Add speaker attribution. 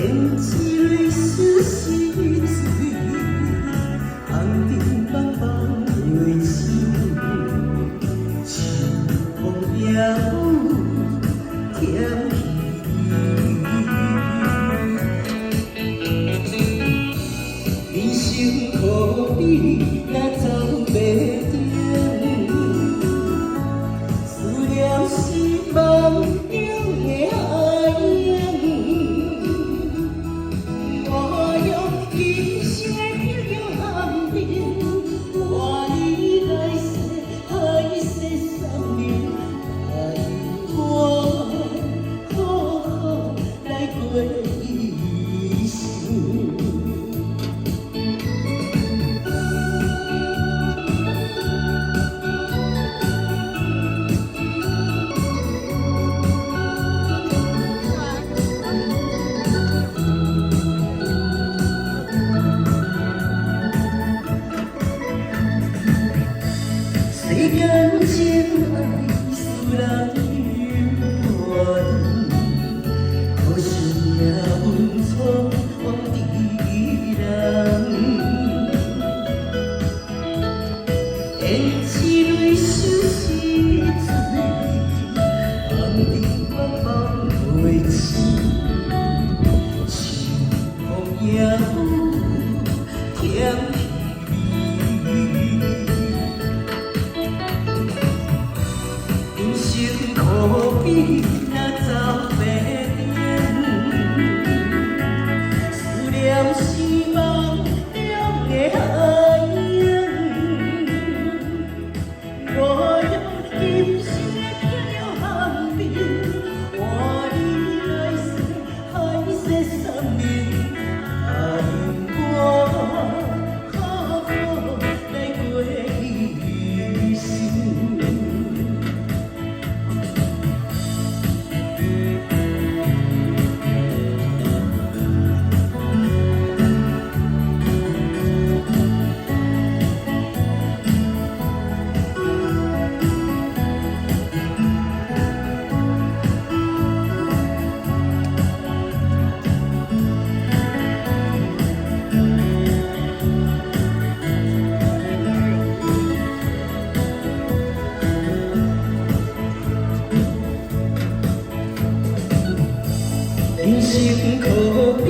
Speaker 1: 胭脂泪湿细水，红尘茫茫袂想，秋风夜雨甜蜜，人生可比若走袂定，思念是梦中的海洋。我用今生的漂洋航程，换你来世海誓山盟，答应我好好来过一生。世间情爱使人犹原，可惜命运错枉敌人。胭脂泪湿细水，红尘茫茫袂清，秋风夜雨甜蜜。人生可比若走袂定，思念是梦中的海洋。我用今生的漂洋航程，换你来世海誓山盟，答应我好好来过一生。人生可比